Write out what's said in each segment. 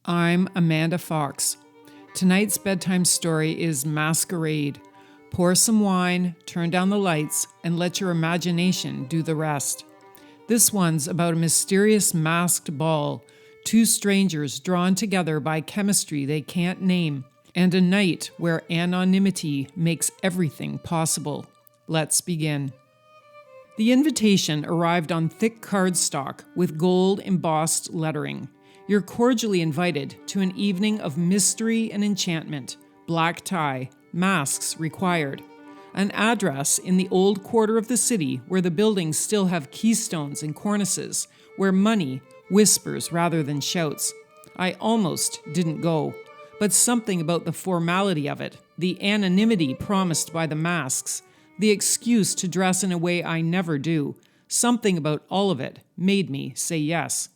I'm Amanda Fox. Tonight's bedtime story is Masquerade. Pour some wine, turn down the lights, and let your imagination do the rest. This one's about a mysterious masked ball, two strangers drawn together by chemistry they can't name, and a night where anonymity makes everything possible. Let's begin. The invitation arrived on thick cardstock with gold embossed lettering. You're cordially invited to an evening of mystery and enchantment, black tie, masks required. An address in the old quarter of the city where the buildings still have keystones and cornices, where money whispers rather than shouts. I almost didn't go, but something about the formality of it, the anonymity promised by the masks, the excuse to dress in a way I never do, something about all of it made me say yes.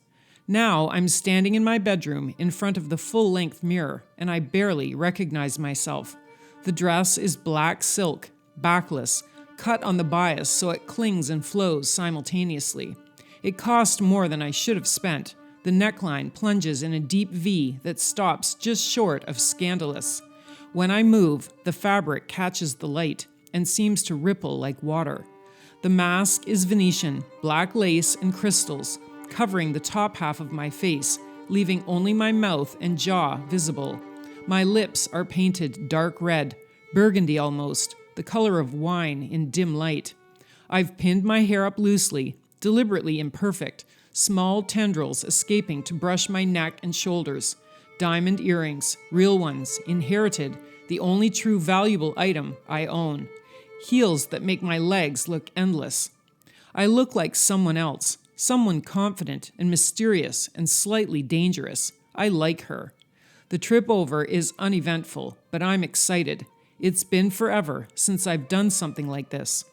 Now I'm standing in my bedroom in front of the full-length mirror, and I barely recognize myself. The dress is black silk, backless, cut on the bias so it clings and flows simultaneously. It cost more than I should have spent. The neckline plunges in a deep V that stops just short of scandalous. When I move, the fabric catches the light and seems to ripple like water. The mask is Venetian, black lace and crystals, covering the top half of my face, leaving only my mouth and jaw visible. My lips are painted dark red, burgundy almost, the color of wine in dim light. I've pinned my hair up loosely, deliberately imperfect, small tendrils escaping to brush my neck and shoulders. Diamond earrings, real ones, inherited, the only true valuable item I own. Heels that make my legs look endless. I look like someone else. Someone confident and mysterious and slightly dangerous. I like her. The trip over is uneventful, but I'm excited. It's been forever since I've done something like this.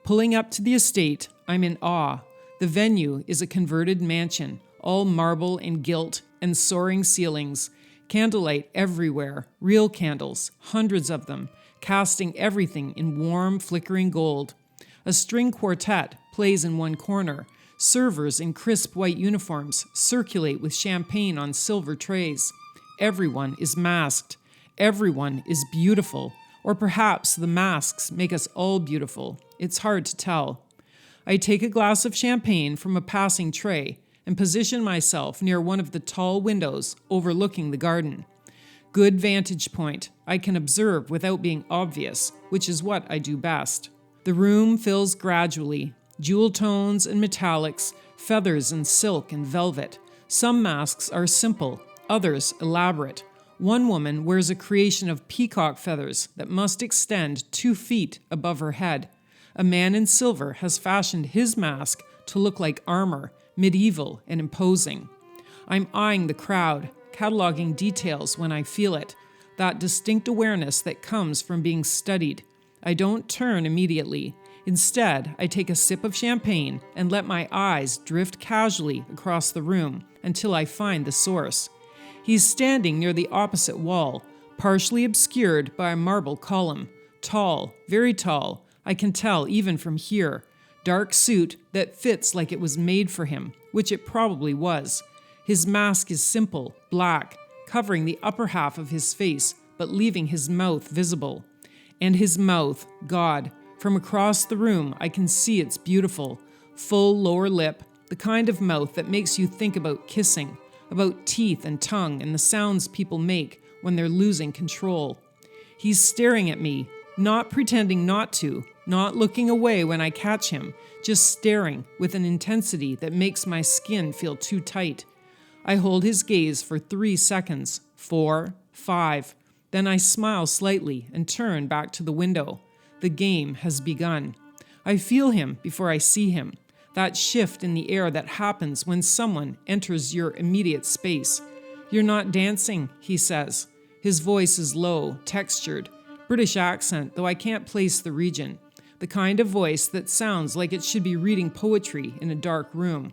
Pulling up to the estate, I'm in awe. The venue is a converted mansion, all marble and gilt and soaring ceilings. Candlelight everywhere, real candles, hundreds of them, casting everything in warm, flickering gold. A string quartet plays in one corner. Servers in crisp white uniforms circulate with champagne on silver trays. Everyone is masked. Everyone is beautiful. Or perhaps the masks make us all beautiful. It's hard to tell. I take a glass of champagne from a passing tray and position myself near one of the tall windows overlooking the garden. Good vantage point. I can observe without being obvious, which is what I do best. The room fills gradually. Jewel tones and metallics, feathers and silk and velvet. Some masks are simple, others elaborate. One woman wears a creation of peacock feathers that must extend 2 feet above her head. A man in silver has fashioned his mask to look like armor, medieval and imposing. I'm eyeing the crowd, cataloging details when I feel it, that distinct awareness that comes from being studied. I don't turn immediately. Instead, I take a sip of champagne and let my eyes drift casually across the room until I find the source. He's standing near the opposite wall, partially obscured by a marble column. Tall, very tall, I can tell even from here. Dark suit that fits like it was made for him, which it probably was. His mask is simple, black, covering the upper half of his face, but leaving his mouth visible. And his mouth, God, from across the room, I can see it's beautiful. Full lower lip, the kind of mouth that makes you think about kissing, about teeth and tongue and the sounds people make when they're losing control. He's staring at me, not pretending not to, not looking away when I catch him, just staring with an intensity that makes my skin feel too tight. I hold his gaze for 3 seconds, 4, 5. Then I smile slightly and turn back to the window. The game has begun. I feel him before I see him, that shift in the air that happens when someone enters your immediate space. You're not dancing, he says. His voice is low, textured, British accent, though I can't place the region. The kind of voice that sounds like it should be reading poetry in a dark room.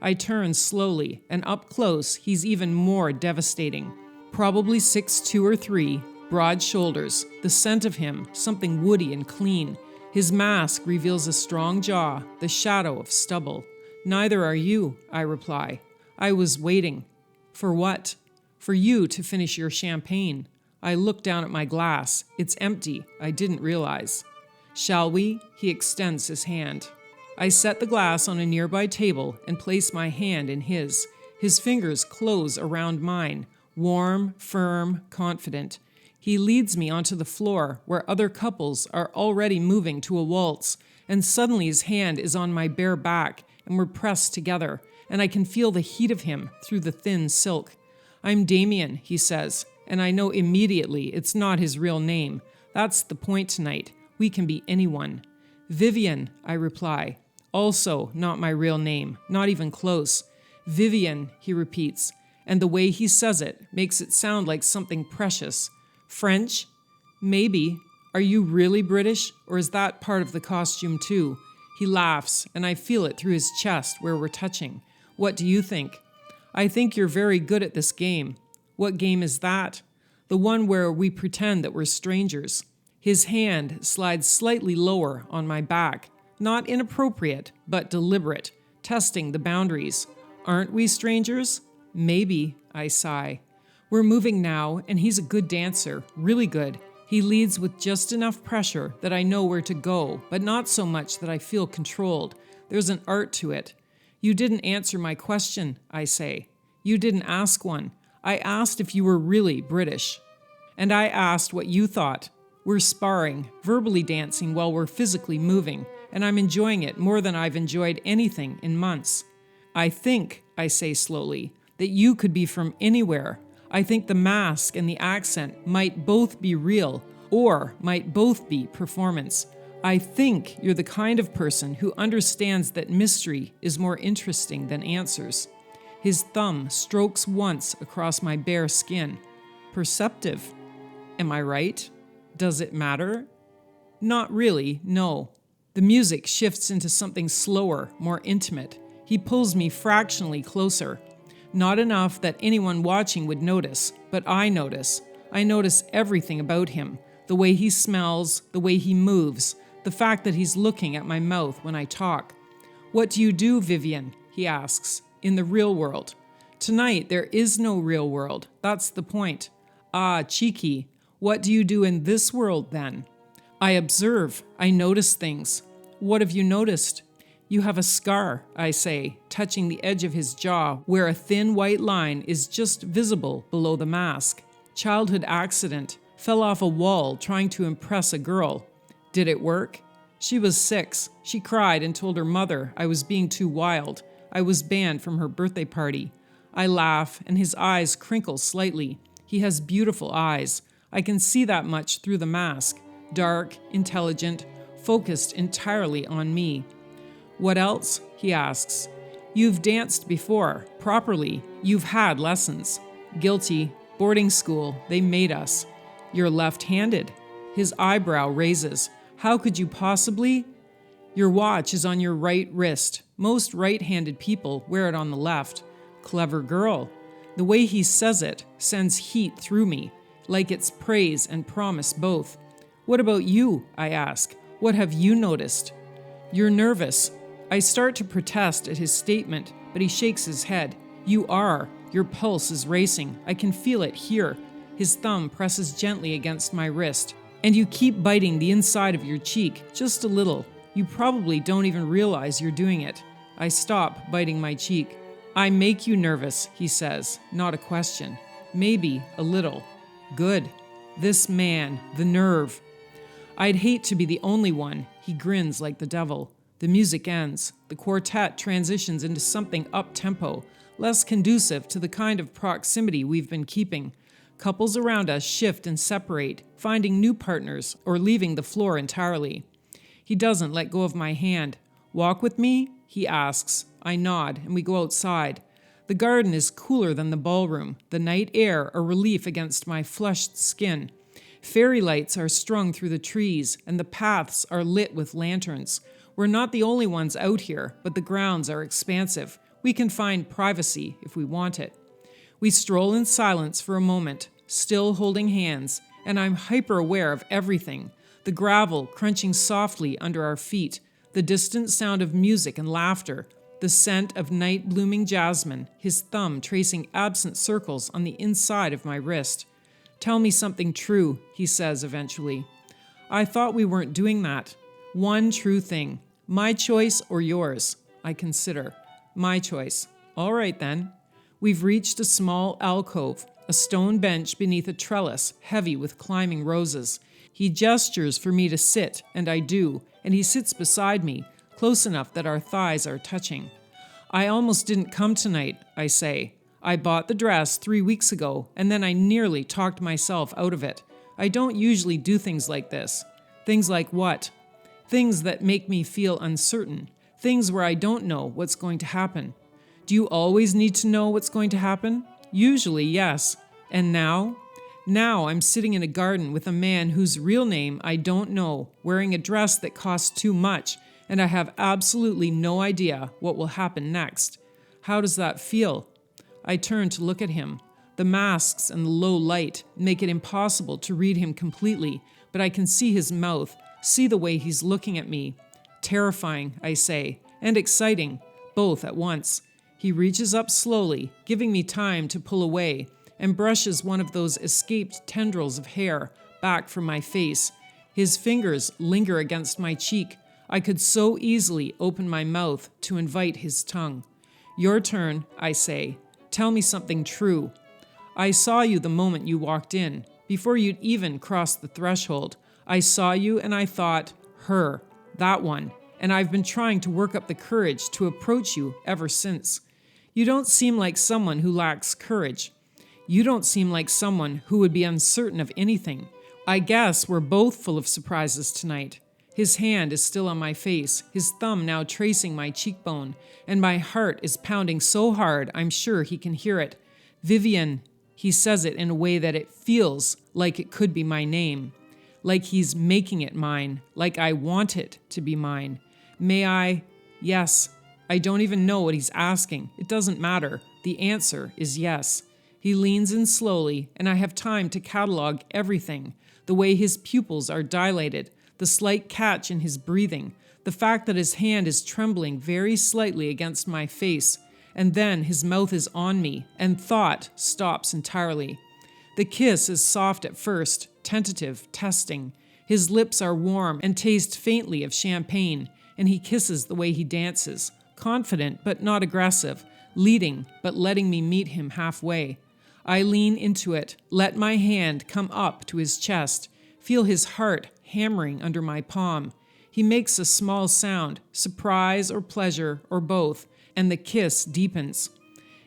I turn slowly, and up close, he's even more devastating. Probably 6'2" or 3, broad shoulders, the scent of him, something woody and clean. His mask reveals a strong jaw, the shadow of stubble. Neither are you, I reply. I was waiting. For what? For you to finish your champagne. I look down at my glass. It's empty. I didn't realize. Shall we? He extends his hand. I set the glass on a nearby table and place my hand in his. His fingers close around mine, warm, firm, confident. He leads me onto the floor where other couples are already moving to a waltz, and suddenly his hand is on my bare back and we're pressed together, and I can feel the heat of him through the thin silk. I'm Damien, he says, and I know immediately it's not his real name. That's the point tonight. We can be anyone. Vivian, I reply. Also not my real name, not even close. Vivian, he repeats, and the way he says it makes it sound like something precious. French? Maybe. Are you really British, or is that part of the costume too? He laughs, and I feel it through his chest where we're touching. What do you think? I think you're very good at this game. What game is that? The one where we pretend that we're strangers. His hand slides slightly lower on my back. Not inappropriate, but deliberate, testing the boundaries. Aren't we strangers? Maybe, I sigh. We're moving now, and he's a good dancer, really good. He leads with just enough pressure that I know where to go, but not so much that I feel controlled. There's an art to it. You didn't answer my question, I say. You didn't ask one. I asked if you were really British. And I asked what you thought. We're sparring, verbally dancing while we're physically moving, and I'm enjoying it more than I've enjoyed anything in months. I think, I say slowly, that you could be from anywhere. I think the mask and the accent might both be real, or might both be performance. I think you're the kind of person who understands that mystery is more interesting than answers. His thumb strokes once across my bare skin. Perceptive. Am I right? Does it matter? Not really, no. The music shifts into something slower, more intimate. He pulls me fractionally closer. Not enough that anyone watching would notice, but I notice. I notice everything about him. The way he smells, the way he moves, the fact that he's looking at my mouth when I talk. What do you do, Vivian? He asks. In the real world. Tonight, there is no real world. That's the point. Ah, cheeky. What do you do in this world, then? I observe. I notice things. What have you noticed? You have a scar, I say, touching the edge of his jaw, where a thin white line is just visible below the mask. Childhood accident. Fell off a wall trying to impress a girl. Did it work? She was 6. She cried and told her mother I was being too wild. I was banned from her birthday party. I laugh, and his eyes crinkle slightly. He has beautiful eyes. I can see that much through the mask. Dark, intelligent, focused entirely on me. What else? He asks. You've danced before, properly. You've had lessons. Guilty. Boarding school. They made us. You're left-handed. His eyebrow raises. How could you possibly? Your watch is on your right wrist. Most right-handed people wear it on the left. Clever girl. The way he says it sends heat through me, like it's praise and promise both. What about you? I ask. What have you noticed? You're nervous. I start to protest at his statement, but he shakes his head. You are. Your pulse is racing. I can feel it here. His thumb presses gently against my wrist. And you keep biting the inside of your cheek, just a little. You probably don't even realize you're doing it. I stop biting my cheek. I make you nervous, he says, not a question. Maybe a little. Good. This man, the nerve. I'd hate to be the only one. He grins like the devil. The music ends. The quartet transitions into something up-tempo, less conducive to the kind of proximity we've been keeping. Couples around us shift and separate, finding new partners or leaving the floor entirely. He doesn't let go of my hand. Walk with me? He asks. I nod, and we go outside. The garden is cooler than the ballroom, the night air a relief against my flushed skin. Fairy lights are strung through the trees, and the paths are lit with lanterns. We're not the only ones out here, but the grounds are expansive. We can find privacy if we want it. We stroll in silence for a moment, still holding hands, and I'm hyper-aware of everything. The gravel crunching softly under our feet, the distant sound of music and laughter, the scent of night-blooming jasmine, his thumb tracing absent circles on the inside of my wrist. "Tell me something true," he says eventually. "I thought we weren't doing that. One true thing. My choice or yours?" I consider. "My choice." "All right, then." We've reached a small alcove, a stone bench beneath a trellis heavy with climbing roses. He gestures for me to sit, and I do, and he sits beside me, close enough that our thighs are touching. "I almost didn't come tonight," I say. "I bought the dress 3 weeks ago, and then I nearly talked myself out of it. I don't usually do things like this." "Things like what?" "Things that make me feel uncertain. Things where I don't know what's going to happen." "Do you always need to know what's going to happen?" "Usually, yes." "And now?" "Now I'm sitting in a garden with a man whose real name I don't know, wearing a dress that costs too much, and I have absolutely no idea what will happen next." "How does that feel?" I turn to look at him. The masks and the low light make it impossible to read him completely, but I can see his mouth, see the way he's looking at me. "Terrifying," I say, "and exciting, both at once." He reaches up slowly, giving me time to pull away, and brushes one of those escaped tendrils of hair back from my face. His fingers linger against my cheek. I could so easily open my mouth to invite his tongue. "Your turn," I say. "Tell me something true." "I saw you the moment you walked in. Before you'd even crossed the threshold, I saw you and I thought, her, that one, and I've been trying to work up the courage to approach you ever since. You don't seem like someone who lacks courage. You don't seem like someone who would be uncertain of anything. I guess we're both full of surprises tonight." His hand is still on my face, his thumb now tracing my cheekbone, and my heart is pounding so hard I'm sure he can hear it. "Vivian," he says it in a way that it feels like it could be my name. Like he's making it mine, like I want it to be mine. "May I?" "Yes." I don't even know what he's asking. It doesn't matter. The answer is yes. He leans in slowly, and I have time to catalog everything. The way his pupils are dilated, the slight catch in his breathing, the fact that his hand is trembling very slightly against my face, and then his mouth is on me, and thought stops entirely. The kiss is soft at first, tentative, testing. His lips are warm and taste faintly of champagne, and he kisses the way he dances, confident but not aggressive, leading but letting me meet him halfway. I lean into it, let my hand come up to his chest, feel his heart hammering under my palm. He makes a small sound, surprise or pleasure or both, and the kiss deepens.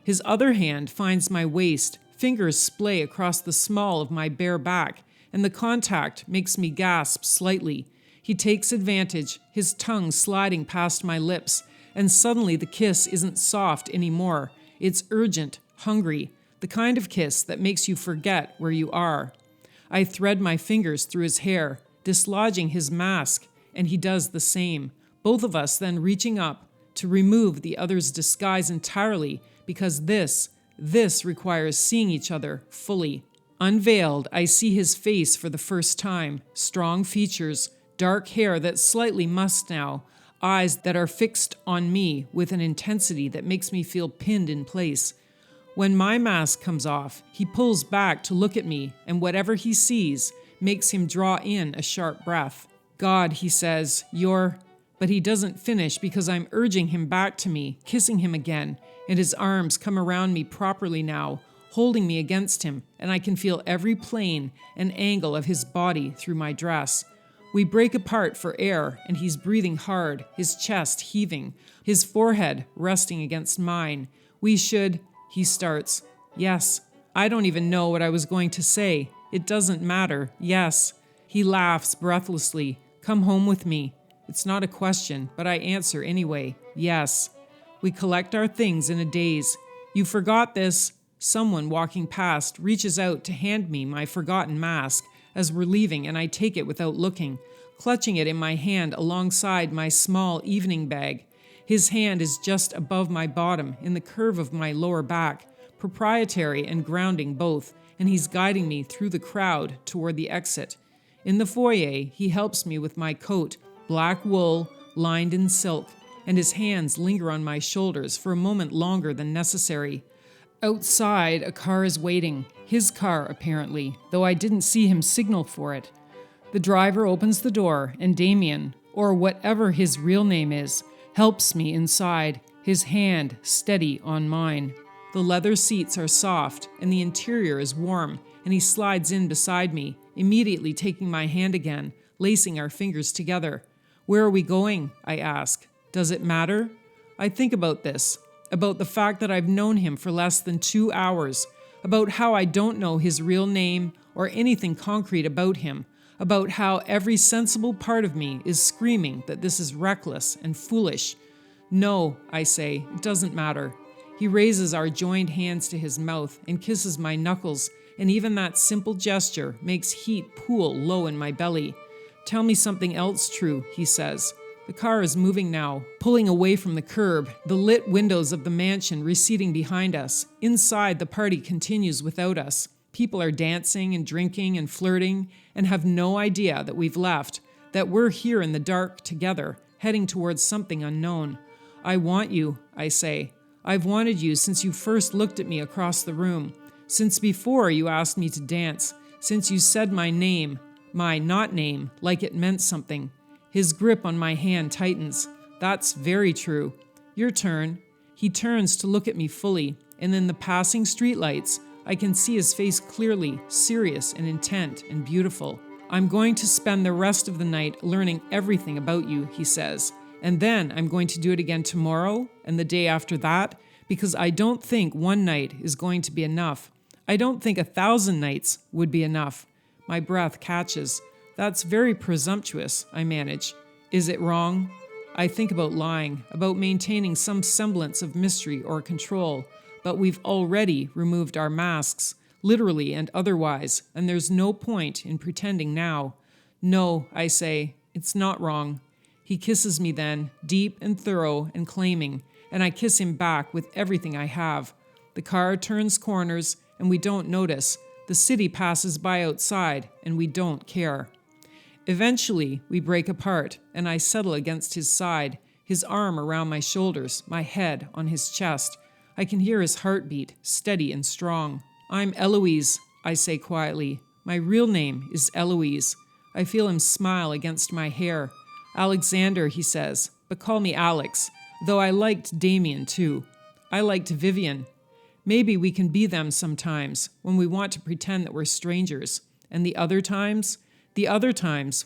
His other hand finds my waist, fingers splay across the small of my bare back, and the contact makes me gasp slightly. He takes advantage, his tongue sliding past my lips, and suddenly the kiss isn't soft anymore. It's urgent, hungry, the kind of kiss that makes you forget where you are. I thread my fingers through his hair, dislodging his mask, and he does the same, both of us then reaching up to remove the other's disguise entirely, because this requires seeing each other fully. Unveiled, I see his face for the first time, strong features, dark hair that's slightly mussed now, eyes that are fixed on me with an intensity that makes me feel pinned in place. When my mask comes off, he pulls back to look at me, and whatever he sees makes him draw in a sharp breath. "God," he says, "you're..." But he doesn't finish because I'm urging him back to me, kissing him again, and his arms come around me properly now, holding me against him, and I can feel every plane and angle of his body through my dress. We break apart for air, and he's breathing hard, his chest heaving, his forehead resting against mine. "We should..." he starts. "Yes." I don't even know what I was going to say. "It doesn't matter. Yes." He laughs breathlessly. "Come home with me." It's not a question, but I answer anyway. "Yes." We collect our things in a daze. "You forgot this." Someone walking past reaches out to hand me my forgotten mask as we're leaving, and I take it without looking, clutching it in my hand alongside my small evening bag. His hand is just above my bottom, in the curve of my lower back, proprietary and grounding both, and he's guiding me through the crowd toward the exit. In the foyer, he helps me with my coat, black wool, lined in silk, and his hands linger on my shoulders for a moment longer than necessary. Outside, a car is waiting. His car, apparently, though I didn't see him signal for it. The driver opens the door, and Damien, or whatever his real name is, helps me inside, his hand steady on mine. The leather seats are soft, and the interior is warm, and he slides in beside me, immediately taking my hand again, lacing our fingers together. "Where are we going?" I ask. "Does it matter?" I think about this, about the fact that I've known him for less than 2 hours, about how I don't know his real name or anything concrete about him, about how every sensible part of me is screaming that this is reckless and foolish. "No," I say, "it doesn't matter." He raises our joined hands to his mouth and kisses my knuckles, and even that simple gesture makes heat pool low in my belly. "Tell me something else true," he says. The car is moving now, pulling away from the curb, the lit windows of the mansion receding behind us. Inside, the party continues without us. People are dancing and drinking and flirting and have no idea that we've left, that we're here in the dark together, heading towards something unknown. "I want you," I say. "I've wanted you since you first looked at me across the room, since before you asked me to dance, since you said my name, my not name, like it meant something." His grip on my hand tightens. "That's very true. Your turn." He turns to look at me fully, and in the passing streetlights, I can see his face clearly, serious and intent and beautiful. "I'm going to spend the rest of the night learning everything about you," he says. "And then I'm going to do it again tomorrow and the day after that, because I don't think one night is going to be enough. I don't think 1,000 nights would be enough." My breath catches. "That's very presumptuous," I manage. "Is it wrong?" I think about lying, about maintaining some semblance of mystery or control, but we've already removed our masks, literally and otherwise, and there's no point in pretending now. "No," I say, "it's not wrong." He kisses me then, deep and thorough and claiming, and I kiss him back with everything I have. The car turns corners, and we don't notice. The city passes by outside, and we don't care. Eventually, we break apart, and I settle against his side, his arm around my shoulders, my head on his chest. I can hear his heartbeat, steady and strong. "I'm Eloise," I say quietly. "My real name is Eloise." I feel him smile against my hair. "Alexander," he says, "but call me Alex, though I liked Damien too. I liked Vivian. Maybe we can be them sometimes, when we want to pretend that we're strangers. And the other times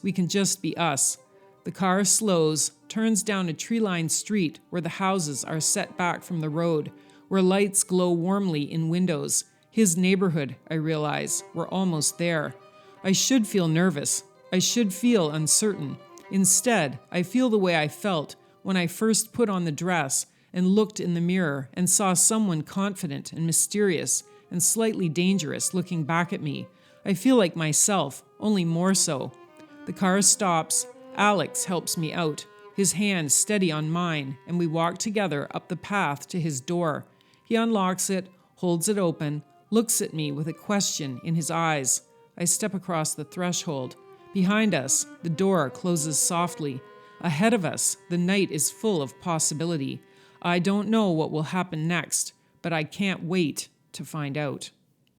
we can just be us." The car slows, turns down a tree-lined street where the houses are set back from the road, where lights glow warmly in windows. His neighborhood, I realize. We're almost there. I should feel nervous. I should feel uncertain. Instead, I feel the way I felt when I first put on the dress and looked in the mirror and saw someone confident and mysterious and slightly dangerous looking back at me. I feel like myself, only more so. The car stops. Alex helps me out, his hand steady on mine, and we walk together up the path to his door. He unlocks it, holds it open, looks at me with a question in his eyes. I step across the threshold. Behind us, the door closes softly. Ahead of us, the night is full of possibility. I don't know what will happen next, but I can't wait to find out.